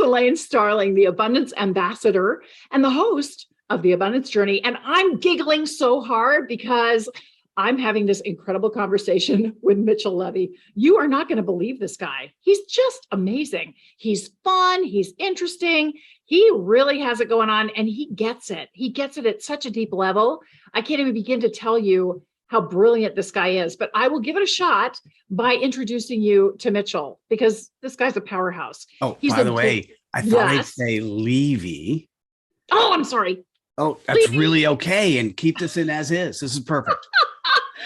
Elaine Starling, the Abundance Ambassador and the host of The Abundance Journey. And I'm giggling so hard because I'm having this incredible conversation with Mitchell Levy. You are not going to believe this guy. He's just amazing. He's fun. He's interesting. He really has it going on, and he gets it. He gets it at such a deep level. I can't even begin to tell you how brilliant this guy is, but I will give it a shot by introducing you to Mitchell, because this guy's a powerhouse. Oh, by the way, I thought I'd say Levy. Oh, I'm sorry. Oh, that's Levy. Really okay. And keep this in as is. This is perfect.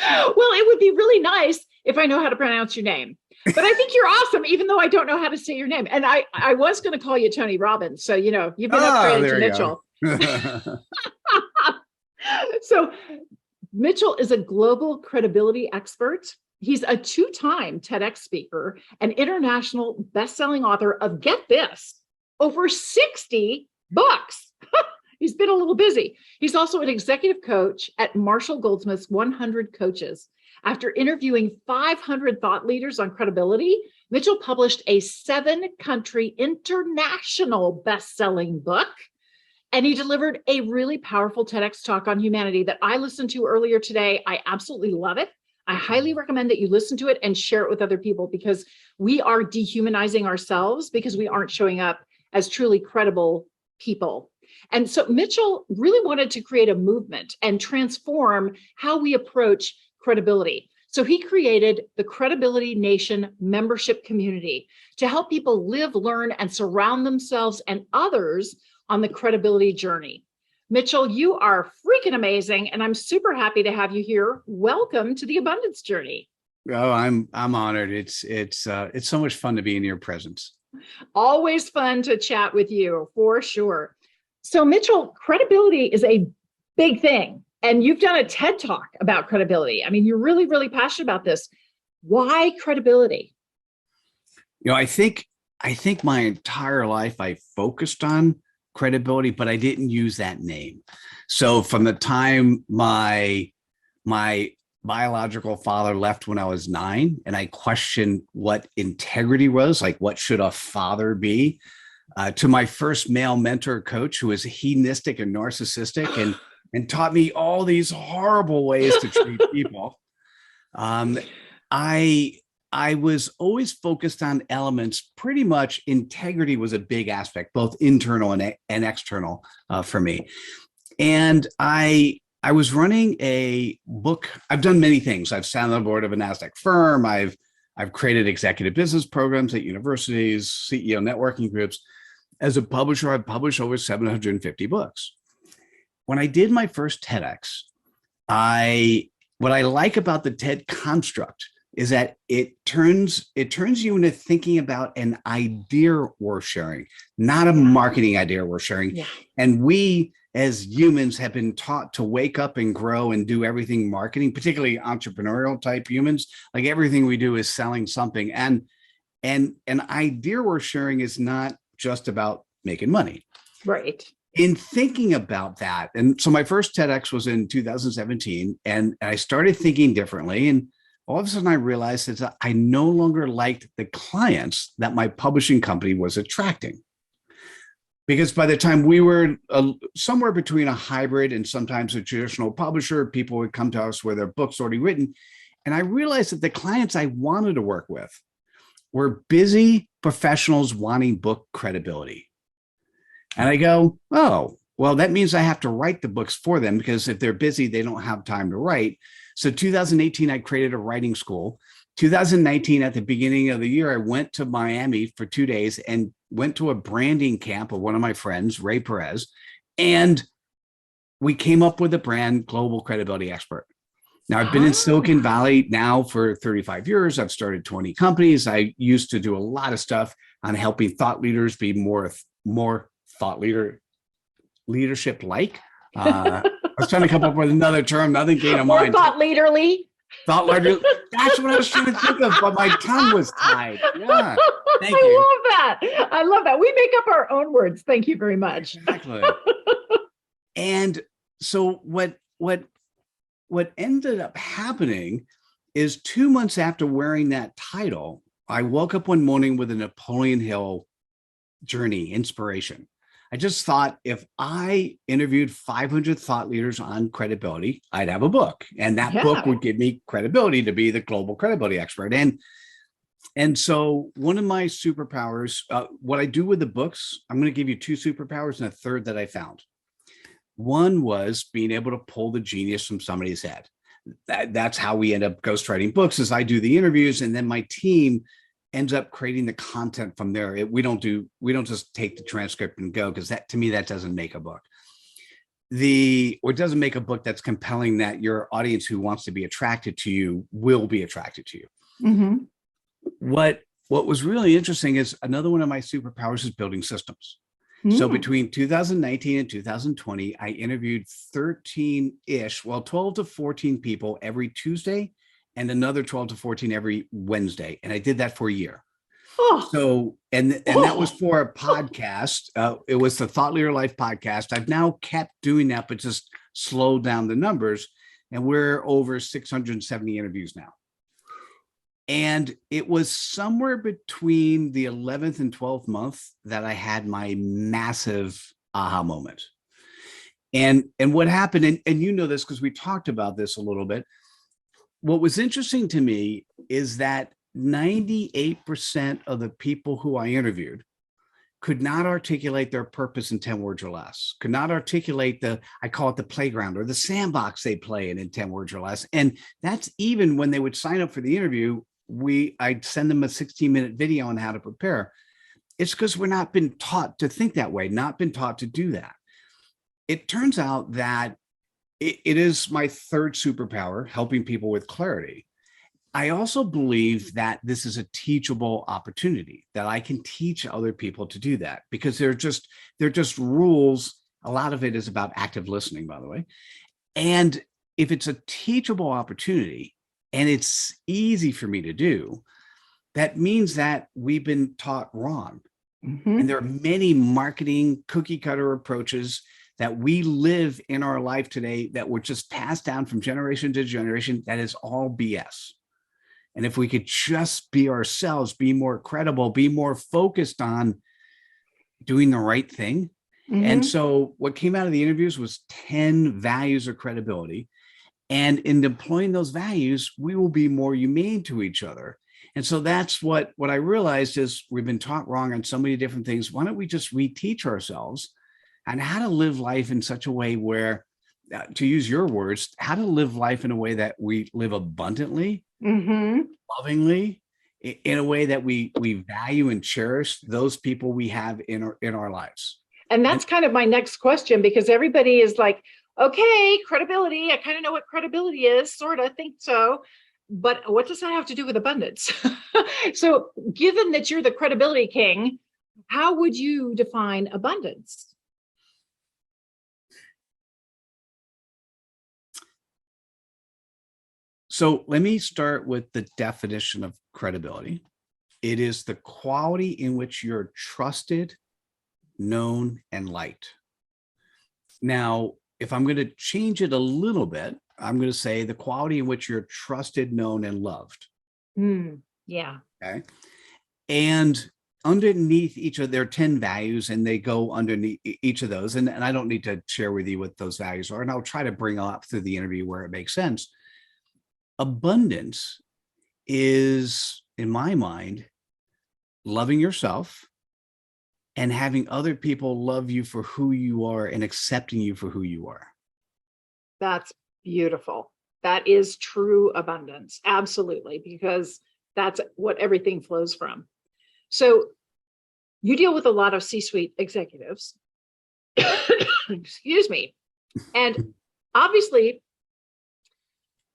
Well, it would be really nice if I know how to pronounce your name. But I think you're awesome, even though I don't know how to say your name. And I was going to call you Tony Robbins. So, you know, you've been upgraded to Mitchell. So Mitchell is a global credibility expert. He's a 2-time TEDx speaker, an international best-selling author of, get this, over 60 books. He's been a little busy. He's also an executive coach at Marshall Goldsmith's 100 Coaches. After interviewing 500 thought leaders on credibility, Mitchell published a 7-country international best-selling book. And he delivered a really powerful TEDx talk on humanity that I listened to earlier today. I absolutely love it. I highly recommend that you listen to it and share it with other people, because we are dehumanizing ourselves because we aren't showing up as truly credible people. And so Mitchell really wanted to create a movement and transform how we approach credibility. So he created the Credibility Nation membership community to help people live, learn, and surround themselves and others on the credibility journey. Mitchell, you are freaking amazing, and I'm super happy to have you here. Welcome to the Abundance Journey. Oh, I'm honored. It's so much fun to be in your presence. Always fun to chat with you, for sure. So Mitchell, credibility is a big thing, and you've done a TED Talk about credibility. I mean, you're really, really passionate about this. Why credibility? You know, I think my entire life I focused on credibility, but I didn't use that name. So from the time my biological father left when I was 9, and I questioned what integrity was, like what should a father be, to my first male mentor coach, who was hedonistic and narcissistic and taught me all these horrible ways to treat people. I was always focused on elements. Pretty much integrity was a big aspect, both internal and external for me. And I was running a book. I've done many things. I've sat on the board of a NASDAQ firm. I've created executive business programs at universities, CEO networking groups. As a publisher, I've published over 750 books. When I did my first TEDx, what I like about the TED construct is that it turns you into thinking about an idea worth sharing, not a marketing idea worth sharing. Yeah. And we as humans have been taught to wake up and grow and do everything marketing, particularly entrepreneurial type humans. Like everything we do is selling something. And an idea worth sharing is not just about making money. Right. In thinking about that, and so my first TEDx was in 2017, and I started thinking differently. And all of a sudden I realized that I no longer liked the clients that my publishing company was attracting. Because by the time we were somewhere between a hybrid and sometimes a traditional publisher, people would come to us with their books already written. And I realized that the clients I wanted to work with were busy professionals wanting book credibility. And I go, oh, well, that means I have to write the books for them, because if they're busy, they don't have time to write. So 2018, I created a writing school. 2019, at the beginning of the year, I went to Miami for 2 days and went to a branding camp of one of my friends, Ray Perez, and we came up with the brand Global Credibility Expert. Now, I've been in Silicon Valley now for 35 years. I've started 20 companies. I used to do a lot of stuff on helping thought leaders be more thought leadership like. I was trying to come up with another term, nothing came to mind. Thought leaderly. Thought leader. That's what I was trying to think of, but my tongue was tied. Yeah. Thank you. I love that. I love that. We make up our own words. Thank you very much. Exactly. And so what ended up happening is 2 months after wearing that title, I woke up one morning with a Napoleon Hill journey, inspiration. I just thought if I interviewed 500 thought leaders on credibility, I'd have a book, and that book Yeah. would give me credibility to be the global credibility expert. And so one of my superpowers, what I do with the books, I'm going to give you two superpowers and a third that I found. One was being able to pull the genius from somebody's head. That's how we end up ghostwriting books, is I do the interviews and then my team ends up creating the content from there. We don't just take the transcript and go, because that, to me, that doesn't make a book. Or it doesn't make a book that's compelling that your audience who wants to be attracted to you will be attracted to you. Mm-hmm. What was really interesting is another one of my superpowers is building systems. So between 2019 and 2020, I interviewed 13-ish, 12 to 14 people every Tuesday and another 12 to 14 every Wednesday. And I did that for a year. Oh. So, and that was for a podcast. It was the Thought Leader Life podcast. I've now kept doing that, but just slowed down the numbers. And we're over 670 interviews now. And it was somewhere between the 11th and 12th month that I had my massive aha moment. And what happened, and you know this because we talked about this a little bit. What was interesting to me is that 98% of the people who I interviewed could not articulate their purpose in 10 words or less, could not articulate I call it the playground or the sandbox they play in 10 words or less. And that's even when they would sign up for the interview. I'd send them a 16-minute video on how to prepare. It's because we're not been taught to think that way, not been taught to do that. It turns out that it is my third superpower, helping people with clarity. I also believe that this is a teachable opportunity, that I can teach other people to do that, because they're just rules. A lot of it is about active listening, by the way. And if it's a teachable opportunity, and it's easy for me to do, that means that we've been taught wrong. Mm-hmm. And there are many marketing cookie cutter approaches that we live in our life today that were just passed down from generation to generation. That is all BS. And if we could just be ourselves, be more credible, be more focused on doing the right thing. Mm-hmm. And so what came out of the interviews was 10 values of credibility. And in deploying those values, we will be more humane to each other. And so that's what I realized is we've been taught wrong on so many different things. Why don't we just reteach ourselves on how to live life in such a way where, to use your words, how to live life in a way that we live abundantly, mm-hmm. lovingly, in a way that we value and cherish those people we have in our lives. And that's kind of my next question, because everybody is like, okay, credibility. I kind of know what credibility is, sort of think so. But what does that have to do with abundance? So given that you're the credibility king, how would you define abundance? So let me start with the definition of credibility. It is the quality in which you're trusted, known, and liked. Now, if I'm going to change it a little bit, I'm going to say the quality in which you're trusted, known, and loved. Yeah. Okay. And underneath each of their 10 values, and they go underneath each of those. And I don't need to share with you what those values are. And I'll try to bring up through the interview where it makes sense. Abundance is, in my mind, loving yourself and having other people love you for who you are and accepting you for who you are. That's beautiful. That is true abundance. Absolutely. Because that's what everything flows from. So you deal with a lot of C-suite executives. Excuse me. And obviously,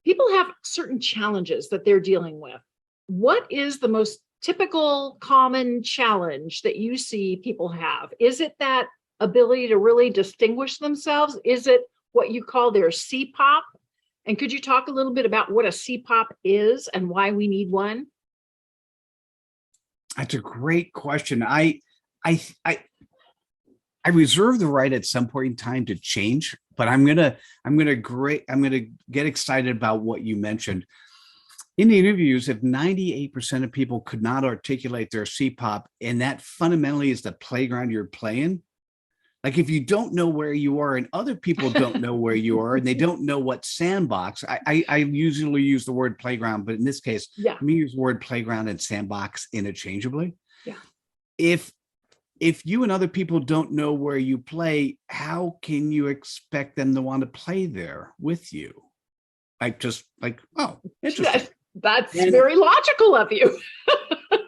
people have certain challenges that they're dealing with. What is the most typical common challenge that you see people have? Is it that ability to really distinguish themselves? Is it what you call their Cpop? And could you talk a little bit about what a Cpop is and why we need one? That's a great question. I reserve the right at some point in time to change, but I'm gonna get excited about what you mentioned. In the interviews, if 98% of people could not articulate their Cpop, and that fundamentally is the playground you're playing, like if you don't know where you are and other people don't know where you are and they don't know what sandbox, I usually use the word playground, but in this case, let me use the word playground and sandbox interchangeably. Yeah. If you and other people don't know where you play, how can you expect them to want to play there with you? Oh, interesting. That's very logical of you.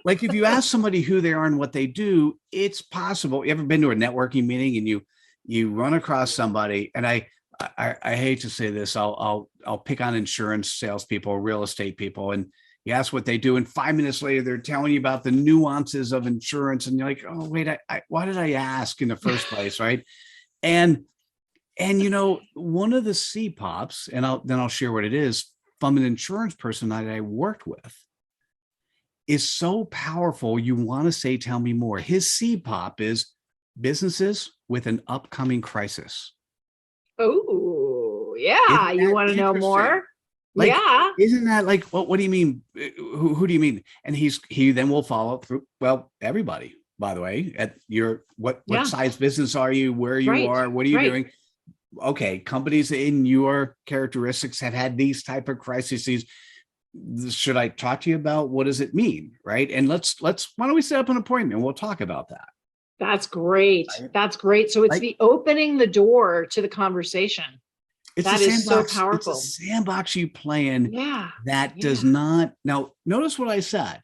Like if you ask somebody who they are and what they do, it's possible. You ever been to a networking meeting and you run across somebody, and I hate to say this, I'll pick on insurance salespeople, real estate people, and you ask what they do, and 5 minutes later they're telling you about the nuances of insurance, and you're like, oh wait, why did I ask in the first place, right? And you know, one of the Cpops, and I'll share what it is from an insurance person that I worked with, is so powerful. You want to say, tell me more. His Cpop is businesses with an upcoming crisis. Oh, yeah. You want to know more? Like, yeah. Isn't that like, what do you mean? Who do you mean? And he then will follow through. Well, everybody, by the way, at your, what size business are you? Where you are? What are you doing? Okay. Companies in your characteristics have had these type of crises. Should I talk to you about what does it mean? Right. And why don't we set up an appointment? We'll talk about that. That's great. That's great. So it's the opening the door to the conversation. That is so powerful. It's a sandbox you play in that does not. Now, notice what I said.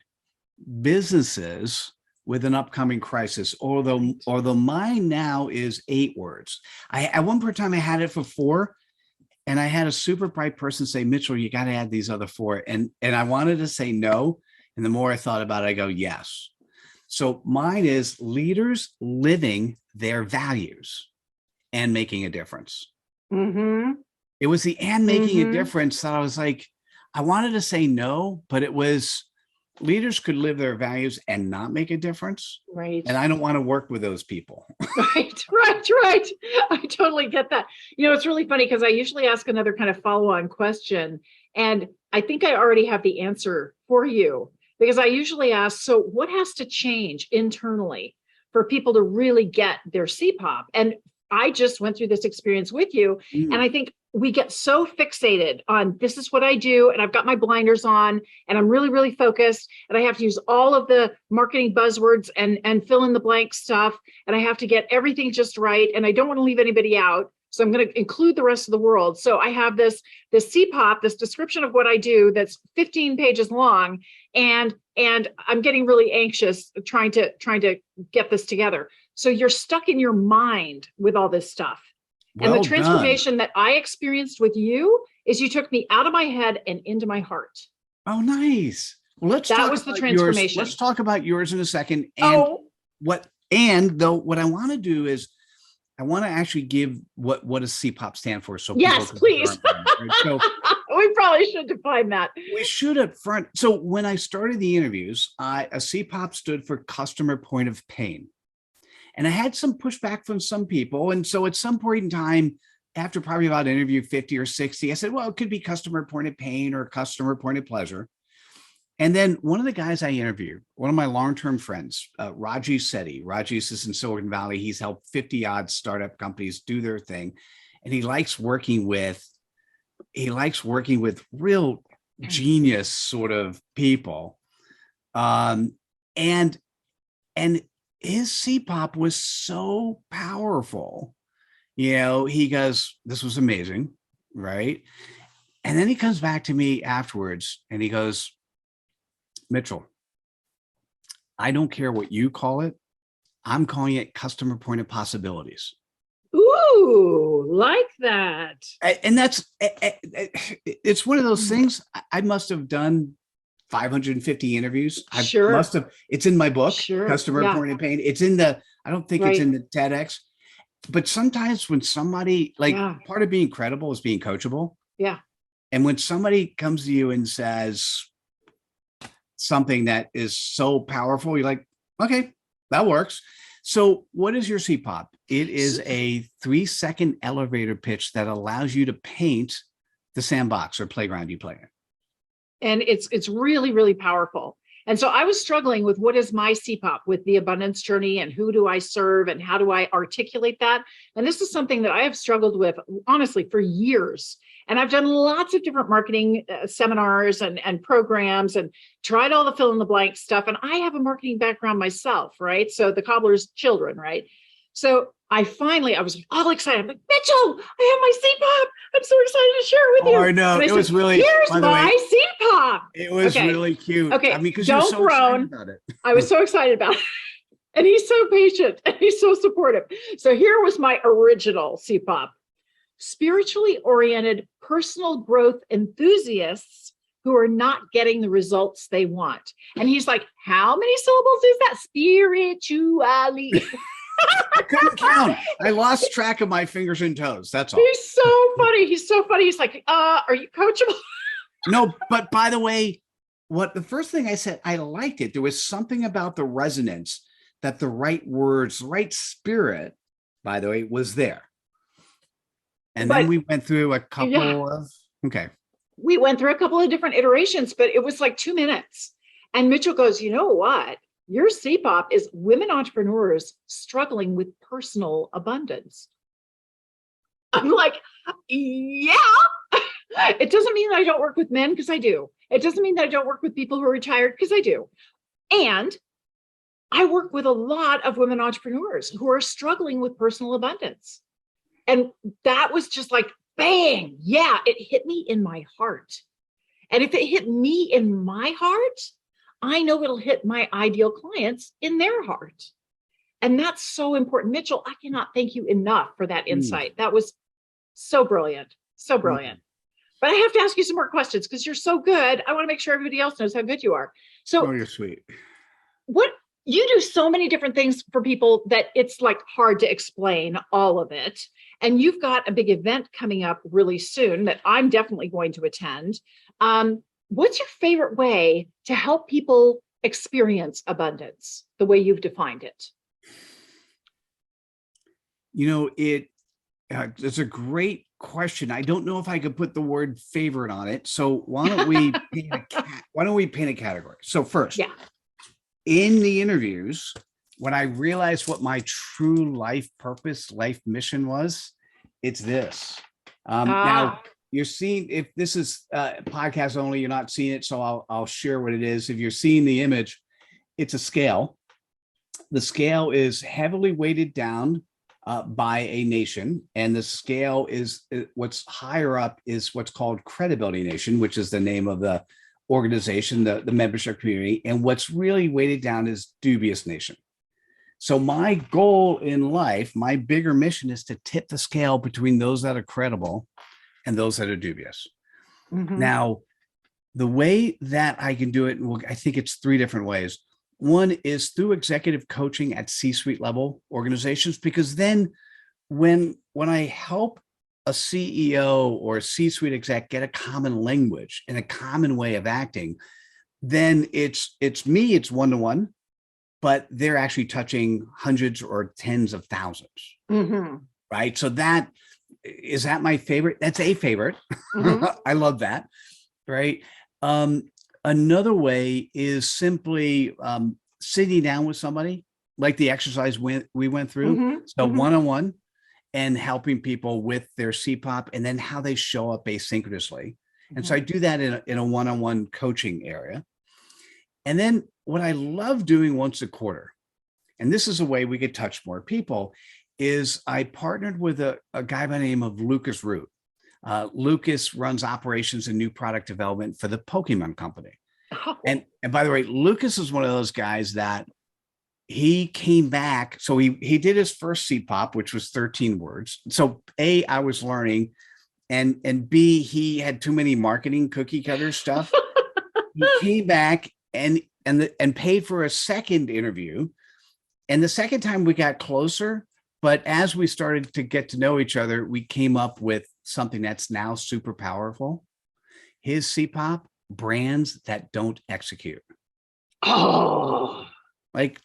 Businesses with an upcoming crisis, although mine now is 8 words. At one point in time, I had it for 4. And I had a super bright person say, Mitchell, you got to add these other 4. And I wanted to say no. And the more I thought about it, I go, yes. So mine is leaders living their values and making a difference. Mm-hmm. It was the and making a difference that I was like, I wanted to say no, but it was leaders could live their values and not make a difference. Right. And I don't want to work with those people. Right. I totally get that. You know, it's really funny because I usually ask another kind of follow-on question, and I think I already have the answer for you, because I usually ask, so what has to change internally for people to really get their Cpop? And I just went through this experience with you. And I think we get so fixated on this is what I do, and I've got my blinders on, and I'm really, really focused, and I have to use all of the marketing buzzwords and fill in the blank stuff, and I have to get everything just right, and I don't want to leave anybody out. So I'm going to include the rest of the world. So I have this Cpop, this description of what I do that's 15 pages long, and I'm getting really anxious trying to get this together. So you're stuck in your mind with all this stuff. And the transformation that I experienced with you is you took me out of my head and into my heart. Oh, nice. Well, let's talk about the transformation. Let's talk about yours in a second. And what I want to do is I want to actually give what does Cpop stand for. So yes, please. Right? So we probably should define that. We should up front. So when I started the interviews, a Cpop stood for customer point of pain. And I had some pushback from some people. And so at some point in time, after probably about interview 50 or 60, I said, well, it could be customer point of pain or customer point of pleasure. And then one of the guys I interviewed, one of my long-term friends, Raji Sethi. Raji is in Silicon Valley. He's helped 50 odd startup companies do their thing. And he likes working with real genius sort of people. And his Cpop was so powerful. You know, he goes, this was amazing, right? And then he comes back to me afterwards and he goes, Mitchell, I don't care what you call it. I'm calling it customer point of possibilities. Ooh, like that. And it's one of those things. I must have done 550 interviews. It's in my book, Customer Point of Pain. It's in I don't think it's in the TEDx, but sometimes when somebody part of being credible is being coachable. Yeah. And when somebody comes to you and says something that is so powerful, you're like, okay, that works. So what is your Cpop? It is a 3-second elevator pitch that allows you to paint the sandbox or playground you play in. And it's really, really powerful. And so I was struggling with what is my Cpop with the abundance journey and who do I serve and how do I articulate that? And this is something that I have struggled with, honestly, for years. And I've done lots of different marketing seminars and programs and tried all the fill in the blank stuff. And I have a marketing background myself, right? So the cobbler's children, right? So I was all excited. I'm like, Mitchell, I have my Cpop. I'm so excited to share it with you. Oh, I know. It was really, here's my Cpop. It was really cute. Okay. I mean, because you're so excited about it. I was so excited about it. And he's so patient and he's so supportive. So here was my original Cpop. Spiritually oriented personal growth enthusiasts who are not getting the results they want. And he's like, how many syllables is that? Spiritually. I couldn't count. I lost track of my fingers and toes. That's all. He's so funny. He's so funny. He's like, are you coachable? No, but by the way, the first thing I said, I liked it. There was something about the resonance that the right words, the right spirit, by the way, was there. And then we went through a couple of, We went through a couple of different iterations, but it was like 2 minutes. And Mitchell goes, you know what? Your Cpop is women entrepreneurs struggling with personal abundance. I'm like, yeah. It doesn't mean that I don't work with men, because I do. It doesn't mean that I don't work with people who are retired, because I do. And I work with a lot of women entrepreneurs who are struggling with personal abundance. And that was just like, bang, yeah, it hit me in my heart. And if it hit me in my heart, I know it'll hit my ideal clients in their heart. And that's so important. Mitchell, I cannot thank you enough for that insight. That was so brilliant, so brilliant. But I have to ask you some more questions because you're so good. I want to make sure everybody else knows how good you are. So, you're sweet. You do so many different things for people that it's like hard to explain all of it. And you've got a big event coming up really soon that I'm definitely going to attend. What's your favorite way to help people experience abundance the way you've defined it? You know, it's a great question. I don't know if I could put the word favorite on it. So why don't we paint a category? So first, in the interviews, when I realized what my true life purpose, life mission was, it's this. Now, you're seeing, if this is podcast only, you're not seeing it, so I'll share what it is. If you're seeing the image, it's a scale. The scale is heavily weighted down by a nation, and the scale is what's higher up is what's called Credibility Nation, which is the name of the organization, the membership community, and what's really weighted down is Dubious Nation. So my goal in life, my bigger mission, is to tip the scale between those that are credible and those that are dubious. Now, the way that I can do it, I think it's 3 different ways. One is through executive coaching at C-suite level organizations, because then when I help a CEO or a C-suite exec get a common language and a common way of acting, then it's one-to-one, but they're actually touching hundreds or tens of thousands, right? So is that my favorite? That's a favorite. I love that, right? Another way is simply sitting down with somebody, like the exercise we went through. So one-on-one, and helping people with their Cpop and then how they show up asynchronously. And so I do that in a one-on-one coaching area. And then what I love doing once a quarter, and this is a way we could touch more people, is I partnered with a guy by the name of Lucas Root. Lucas runs operations and new product development for the Pokemon company. And by the way, Lucas is one of those guys that he came back. So he did his first Cpop, which was 13 words. So A, I was learning, and B, he had too many marketing cookie cutter stuff. He came back and paid for a second interview. And the second time we got closer, but as we started to get to know each other, we came up with something that's now super powerful. His Cpop: brands that don't execute. Oh, like,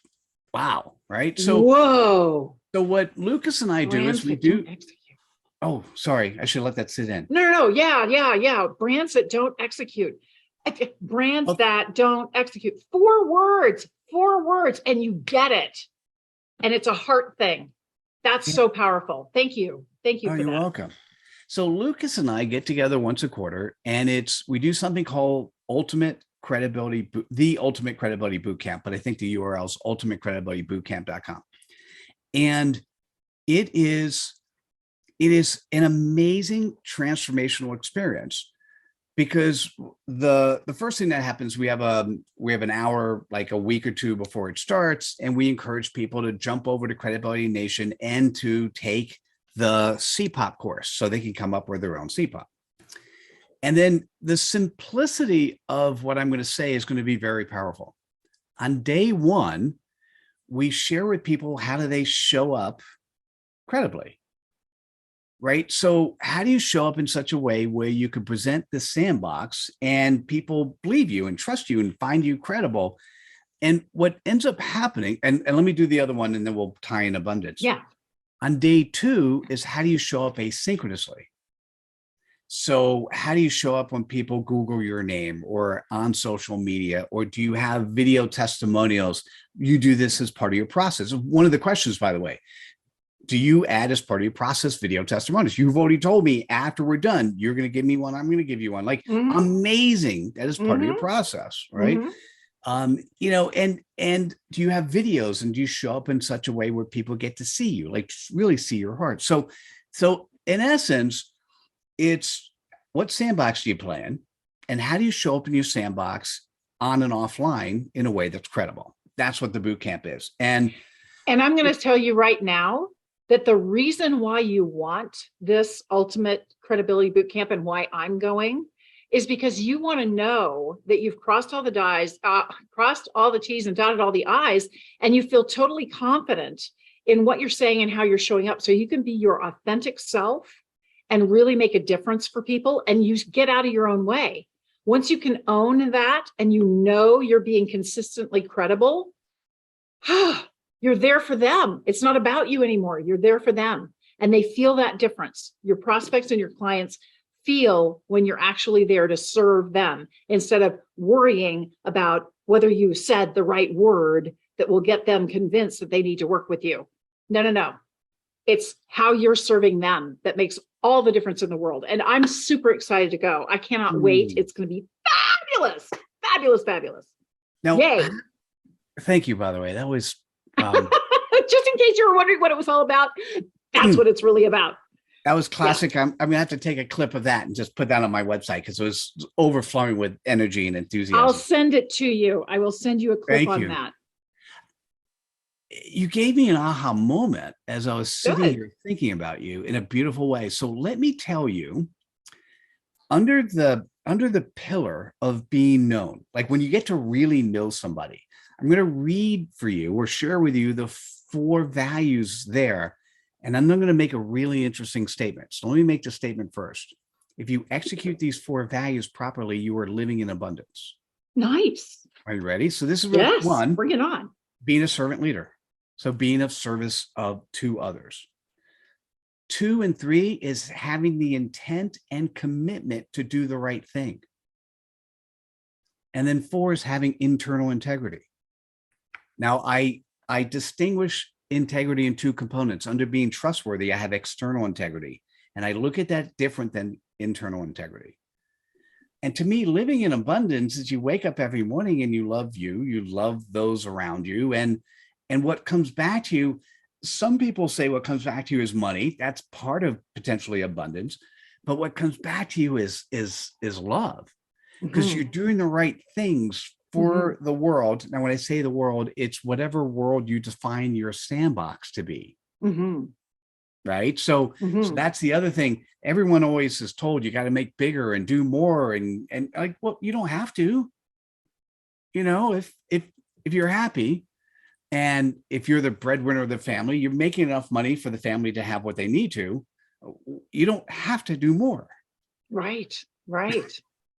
wow. Right. So, whoa. So what Lucas and I do is we do. Oh, sorry. I should let that sit in. No. Yeah. Brands that don't execute. Brands that don't execute. 4 words, and you get it. And it's a heart thing. That's so powerful. Thank you. Thank you for You're that. welcome. So Lucas and I get together once a quarter, and we do something called the Ultimate Credibility Bootcamp, but I think the URL is ultimatecredibilitybootcamp.com. And it is an amazing transformational experience, because the first thing that happens, we have an hour, like a week or two before it starts, and we encourage people to jump over to Credibility Nation and to take the Cpop course so they can come up with their own Cpop. And then the simplicity of what I'm going to say is going to be very powerful. On day one, we share with people, how do they show up credibly? Right? So how do you show up in such a way where you can present the sandbox and people believe you and trust you and find you credible? And what ends up happening, and let me do the other one and then we'll tie in abundance. Yeah. On day two is, how do you show up asynchronously? So how do you show up when people Google your name or on social media, or do you have video testimonials? You do this as part of your process. One of the questions, by the way, do you add as part of your process video testimonials? You've already told me after we're done, you're going to give me one. I'm going to give you one. Like, amazing. That is part of your process, right? And do you have videos, and do you show up in such a way where people get to see you, like really see your heart? So in essence, it's, what sandbox do you play in, and how do you show up in your sandbox on and offline in a way that's credible? That's what the boot camp is. And I'm going to tell you right now that the reason why you want this Ultimate Credibility Bootcamp and why I'm going is because you want to know that you've crossed all the T's and dotted all the I's, and you feel totally confident in what you're saying and how you're showing up, so you can be your authentic self and really make a difference for people, and you get out of your own way. Once you can own that and you know you're being consistently credible, you're there for them. It's not about you anymore. You're there for them. And they feel that difference. Your prospects and your clients feel when you're actually there to serve them, instead of worrying about whether you said the right word that will get them convinced that they need to work with you. No. It's how you're serving them that makes all the difference in the world. And I'm super excited to go. I cannot wait. It's going to be fabulous. Now, yay. Thank you, by the way. That was just in case you were wondering what it was all about. That's what it's really about. That was classic. Yeah. I'm going to have to take a clip of that and just put that on my website, because it was overflowing with energy and enthusiasm. I'll send it to you. I will send you a clip on that. You gave me an aha moment as I was sitting here thinking about you in a beautiful way. So let me tell you, under the pillar of being known, like when you get to really know somebody, I'm going to read for you or share with you the 4 values there. And I'm going to make a really interesting statement. So let me make the statement first. If you execute these 4 values properly, you are living in abundance. Nice. Are you ready? So this is one. Bring it on. Being a servant leader. So being of service to others. 2 and 3 is having the intent and commitment to do the right thing. And then 4 is having internal integrity. Now, I distinguish integrity in 2 components. Under being trustworthy, I have external integrity. And I look at that different than internal integrity. And to me, living in abundance is you wake up every morning and you love those around you. And what comes back to you, some people say what comes back to you is money. That's part of potentially abundance. But what comes back to you is love, because you're doing the right things for the world. Now, when I say the world, it's whatever world you define your sandbox to be. Right. So that's the other thing. Everyone always is told you got to make bigger and do more. And like, well, you don't have to, if you're happy, and if you're the breadwinner of the family, you're making enough money for the family to have what they need to, you don't have to do more. Right.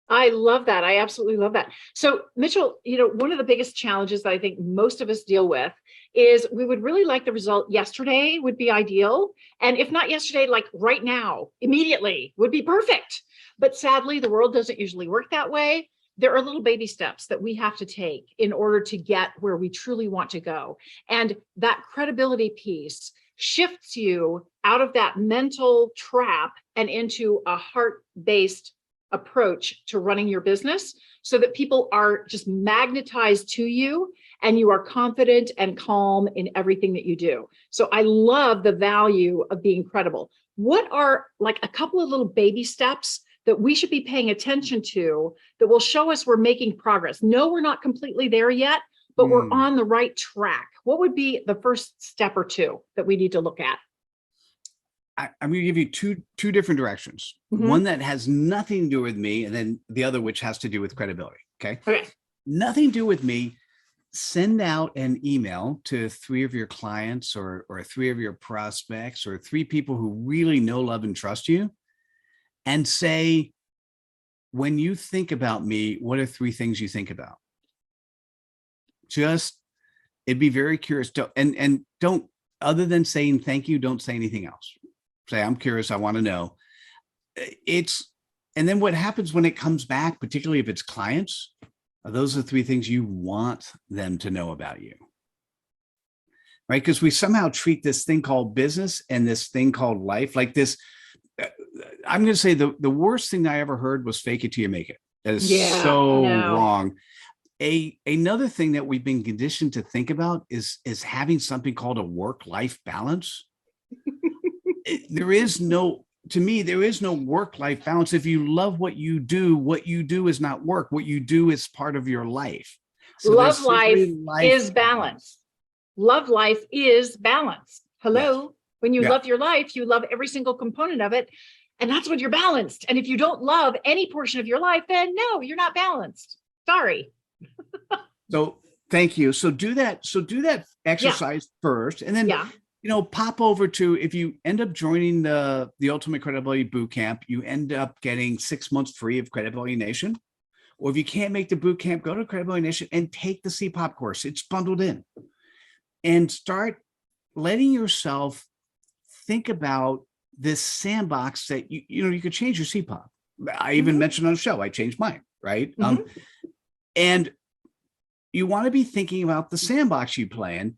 I love that. I absolutely love that. So Mitchell, one of the biggest challenges that I think most of us deal with is we would really like the result yesterday would be ideal. And if not yesterday, like right now, immediately would be perfect. But sadly, the world doesn't usually work that way. there are little baby steps that we have to take in order to get where we truly want to go. And that credibility piece shifts you out of that mental trap and into a heart-based approach to running your business, so that people are just magnetized to you and you are confident and calm in everything that you do. So I love the value of being credible. What are like a couple of little baby steps that we should be paying attention to that will show us we're making progress? No, we're not completely there yet, but we're on the right track. What would be the first step or two that we need to look at? I'm going to give you two different directions. One that has nothing to do with me, and then the other which has to do with credibility. Okay. Nothing to do with me. Send out an email to 3 of your clients or 3 of your prospects or 3 people who really know, love, and trust you, and say, when you think about me, what are 3 things you think about? It'd be very curious. And don't, other than saying thank you, don't say anything else. Say, I'm curious, I want to know. And then what happens when it comes back, particularly if it's clients, those are 3 things you want them to know about you, right? Because we somehow treat this thing called business and this thing called life like this. I'm going to say the worst thing I ever heard was fake it till you make it. That is wrong. Another thing that we've been conditioned to think about is having something called a work-life balance. To me, there is no work-life balance. If you love what you do is not work. What you do is part of your life. So love life is balance. Love life is balance. Hello. Yes. When you love your life, you love every single component of it. And that's when you're balanced. And if you don't love any portion of your life, then no, you're not balanced. Sorry. So thank you. So do that exercise first. And then pop over to, if you end up joining the Ultimate Credibility Bootcamp, you end up getting 6 months free of Credibility Nation. Or if you can't make the bootcamp, go to Credibility Nation and take the Cpop course. It's bundled in. And start letting yourself think about this sandbox that you could change your Cpop. I even mentioned on the show, I changed mine, right? And you want to be thinking about the sandbox you play in.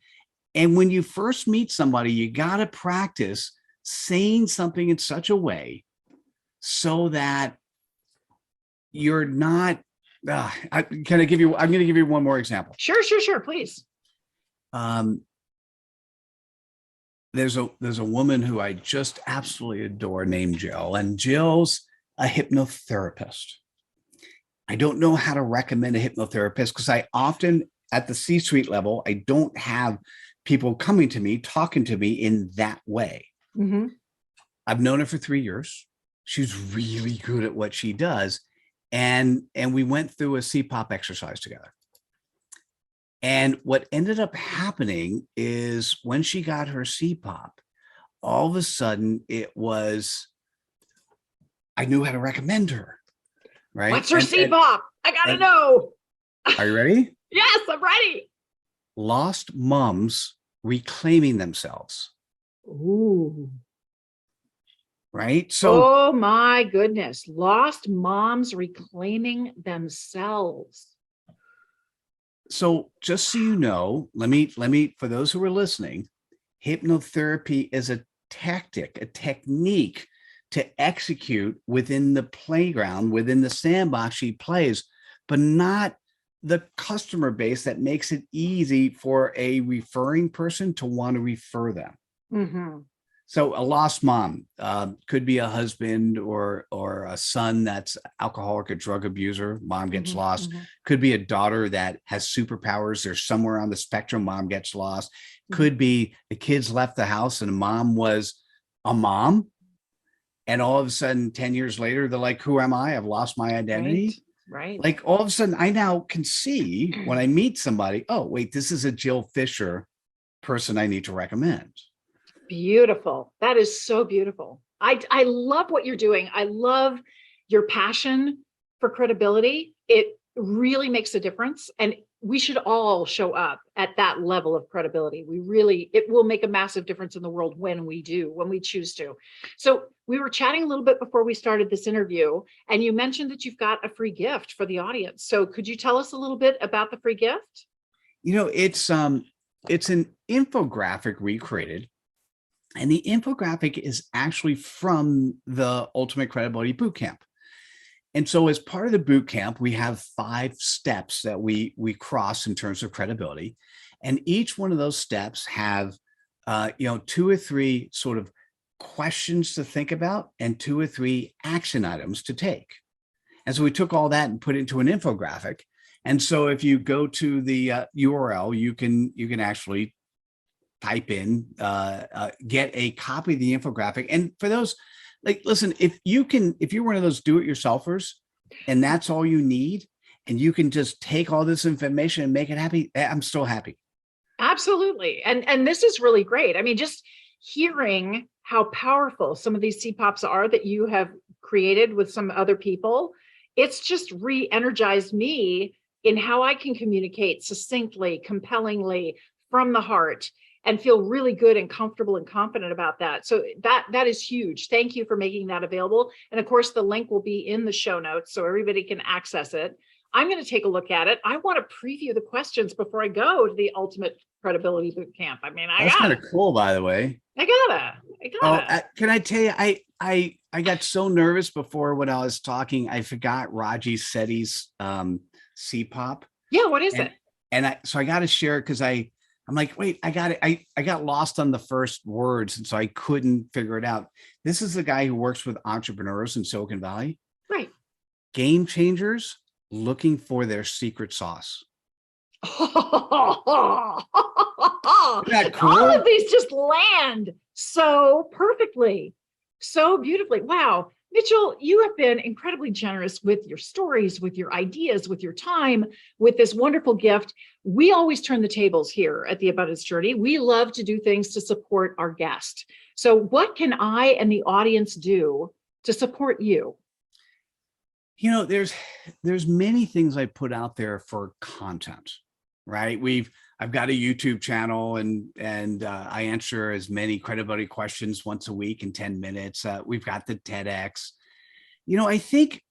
And when you first meet somebody, you got to practice saying something in such a way so that you're not, I'm going to give you one more example. Sure, please. There's a woman who I just absolutely adore named Jill, and Jill's a hypnotherapist. I don't know how to recommend a hypnotherapist because I often, at the C-suite level, I don't have people coming to me, talking to me in that way. I've known her for 3 years. She's really good at what she does. And we went through a Cpop exercise together. And what ended up happening is when she got her Cpop, all of a sudden I knew how to recommend her, right? What's her Cpop? I gotta know. Are you ready? Yes, I'm ready. Lost moms reclaiming themselves. Ooh. Right? So, oh my goodness. Lost moms reclaiming themselves. So just so you know, let me, for those who are listening, hypnotherapy is a tactic, a technique to execute within the playground, within the sandbox she plays, but not the customer base that makes it easy for a referring person to want to refer them. So a lost mom could be a husband or a son that's alcoholic or drug abuser. Mom gets lost. Could be a daughter that has superpowers. They're somewhere on the spectrum. Mom gets lost. Could be the kids left the house and mom was a mom. And all of a sudden, 10 years later, they're like, who am I? I've lost my identity. Right. Like all of a sudden, I now can see when I meet somebody, oh, wait, this is a Jill Fisher person I need to recommend. Beautiful. That is so beautiful. I love what you're doing. I love your passion for credibility. It really makes a difference. And we should all show up at that level of credibility. It will make a massive difference in the world when we choose to. So we were chatting a little bit before we started this interview, and you mentioned that you've got a free gift for the audience. So could you tell us a little bit about the free gift? It's an infographic recreated, and the infographic is actually from the Ultimate Credibility Bootcamp. And so as part of the boot camp, we have 5 steps that we cross in terms of credibility. And each one of those steps have, 2 or 3 sort of questions to think about and 2 or 3 action items to take. And so we took all that and put it into an infographic. And so if you go to the URL, you can actually type in, get a copy of the infographic. And for those, like, listen, if you're one of those do-it-yourselfers and that's all you need, and you can just take all this information and make it happy, I'm still happy. Absolutely. And this is really great. I mean, just hearing how powerful some of these Cpops are that you have created with some other people, it's just re-energized me in how I can communicate succinctly, compellingly, from the heart, and feel really good and comfortable and confident about that. So that is huge. Thank you for making that available. And of course, the link will be in the show notes so everybody can access it. I'm going to take a look at it. I want to preview the questions before I go to the Ultimate Credibility Bootcamp. I mean, that's kind of cool, by the way. I gotta. Oh, can I tell you, I got so nervous before when I was talking, I forgot Raji Setty's Cpop. Yeah, what is it? And so I got to share it because I'm like, wait, I got it. I got lost on the first words, and so I couldn't figure it out. This is the guy who works with entrepreneurs in Silicon Valley. Right. Game changers looking for their secret sauce. Isn't that cool? All of these just land so perfectly, so beautifully. Wow. Mitchell, you have been incredibly generous with your stories, with your ideas, with your time, with this wonderful gift. We always turn the tables here at the Abundance Journey. We love to do things to support our guest. So what can I and the audience do to support you? There's many things I put out there for content, right? I've got a YouTube channel and I answer as many credibility questions once a week in 10 minutes. We've got the TEDx. I think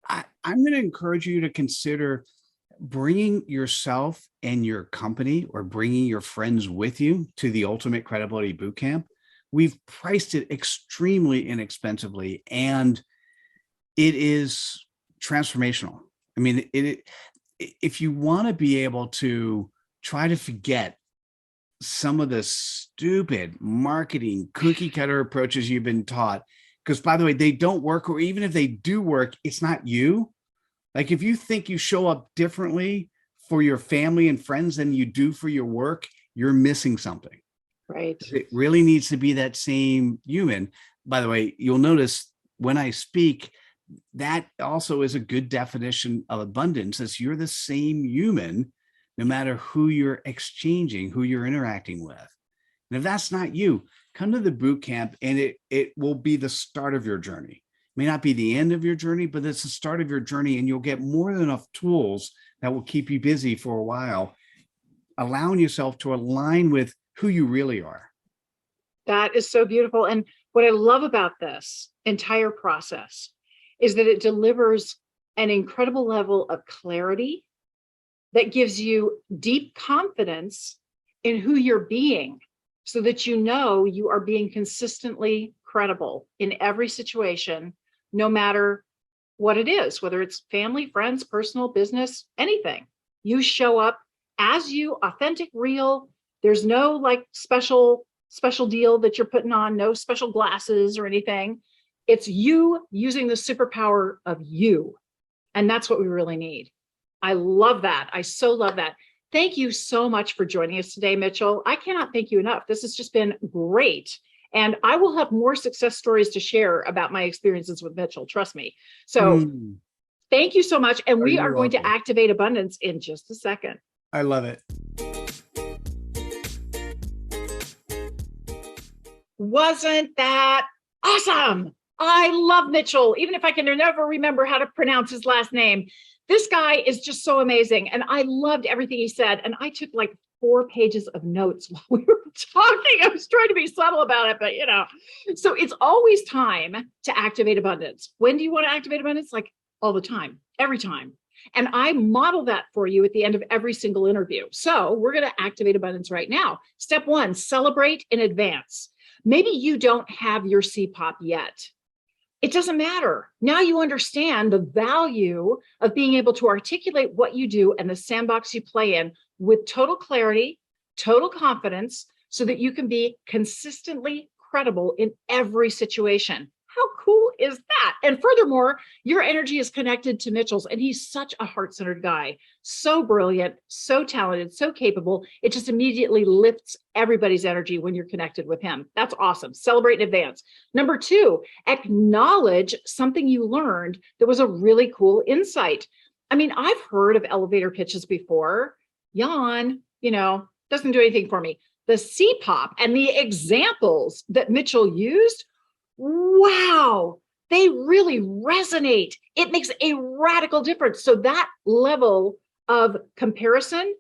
I'm going to encourage you to consider bringing yourself and your company or bringing your friends with you to the Ultimate Credibility Bootcamp. We've priced it extremely inexpensively, and it is transformational. I mean, if you want to be able to try to forget some of the stupid marketing cookie cutter approaches you've been taught, because by the way, they don't work, or even if they do work, it's not you. Like if you think you show up differently for your family and friends than you do for your work, you're missing something. Right. It really needs to be that same human. By the way, you'll notice when I speak, that also is a good definition of abundance, as you're the same human, no matter who you're exchanging, who you're interacting with. And if that's not you, come to the boot camp, and it will be the start of your journey. It may not be the end of your journey, but it's the start of your journey, and you'll get more than enough tools that will keep you busy for a while, allowing yourself to align with who you really are. That is so beautiful. And what I love about this entire process is that it delivers an incredible level of clarity that gives you deep confidence in who you're being, so that you know you are being consistently credible in every situation, no matter what it is, whether it's family, friends, personal, business, anything. You show up as you, authentic, real. There's no like special deal that you're putting on, no special glasses or anything. It's you using the superpower of you. And that's what we really need. I love that. I so love that. Thank you so much for joining us today, Mitchell. I cannot thank you enough. This has just been great. And I will have more success stories to share about my experiences with Mitchell. Trust me. So thank you so much. And we are going to activate abundance in just a second. I love it. Wasn't that awesome? I love Mitchell, even if I can never remember how to pronounce his last name. This guy is just so amazing. And I loved everything he said. And I took like 4 pages of notes while we were talking. I was trying to be subtle about it, but so it's always time to activate abundance. When do you want to activate abundance? Like all the time, every time. And I model that for you at the end of every single interview. So we're going to activate abundance right now. Step 1, celebrate in advance. Maybe you don't have your Cpop yet. It doesn't matter. Now you understand the value of being able to articulate what you do and the sandbox you play in with total clarity, total confidence, so that you can be consistently credible in every situation. How cool is that? And furthermore, your energy is connected to Mitchell's, and he's such a heart-centered guy. So brilliant, so talented, so capable. It just immediately lifts everybody's energy when you're connected with him. That's awesome. Celebrate in advance. Number 2, acknowledge something you learned that was a really cool insight. I mean, I've heard of elevator pitches before. Yawn, doesn't do anything for me. The Cpop and the examples that Mitchell used, wow, they really resonate. It makes a radical difference. So that level of comparison,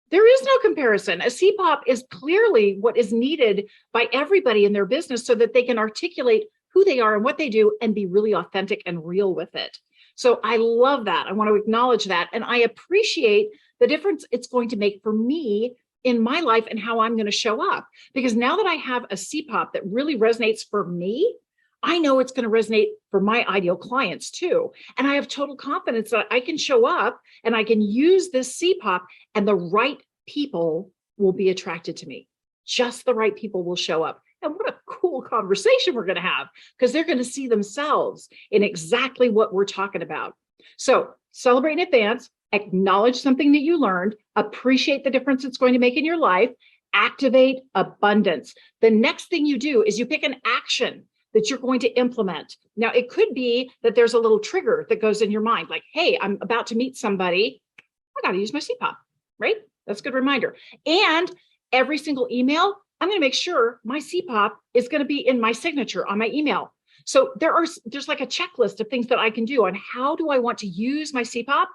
there is no comparison. A Cpop is clearly what is needed by everybody in their business so that they can articulate who they are and what they do and be really authentic and real with it. So I love that. I want to acknowledge that. And I appreciate the difference it's going to make for me in my life and how I'm going to show up. Because now that I have a Cpop that really resonates for me, I know it's going to resonate for my ideal clients too. And I have total confidence that I can show up and I can use this Cpop and the right people will be attracted to me. Just the right people will show up. And what a cool conversation we're going to have, because they're going to see themselves in exactly what we're talking about. So celebrate in advance, acknowledge something that you learned, appreciate the difference it's going to make in your life, activate abundance. The next thing you do is you pick an action that you're going to implement. Now, it could be that there's a little trigger that goes in your mind, like, hey, I'm about to meet somebody. I got to use my Cpop, right? That's a good reminder. And every single email, I'm going to make sure my Cpop is going to be in my signature on my email. So there's like a checklist of things that I can do on how do I want to use my Cpop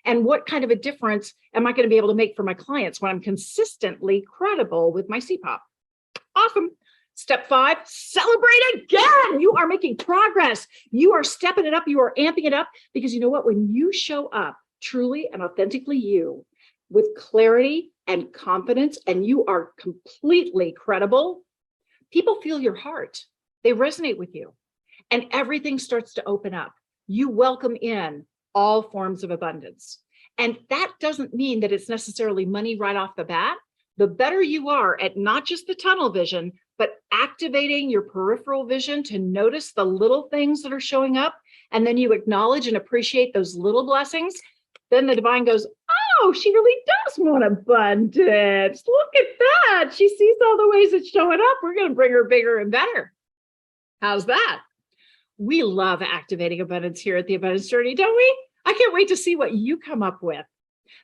and what kind of a difference am I going to be able to make for my clients when I'm consistently credible with my Cpop. Awesome. Step 5, celebrate again. You are making progress. You are stepping it up. You are amping it up, because you know what? When you show up truly and authentically you with clarity and confidence, and you are completely credible, people feel your heart. They resonate with you, and everything starts to open up. You welcome in all forms of abundance. And that doesn't mean that it's necessarily money right off the bat. The better you are at not just the tunnel vision, but activating your peripheral vision to notice the little things that are showing up, and then you acknowledge and appreciate those little blessings, then the divine goes, oh, she really does want abundance. Look at that. She sees all the ways it's showing up. We're going to bring her bigger and better. How's that? We love activating abundance here at the Abundance Journey, don't we? I can't wait to see what you come up with.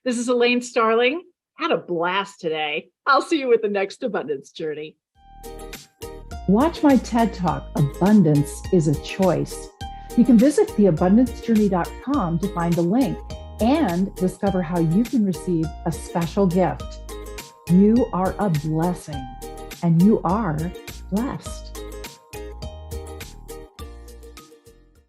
This is Elaine Starling. Had a blast today. I'll see you with the next Abundance Journey. Watch my TED Talk, Abundance is a Choice. You can visit theabundancejourney.com to find the link and discover how you can receive a special gift. You are a blessing, and you are blessed.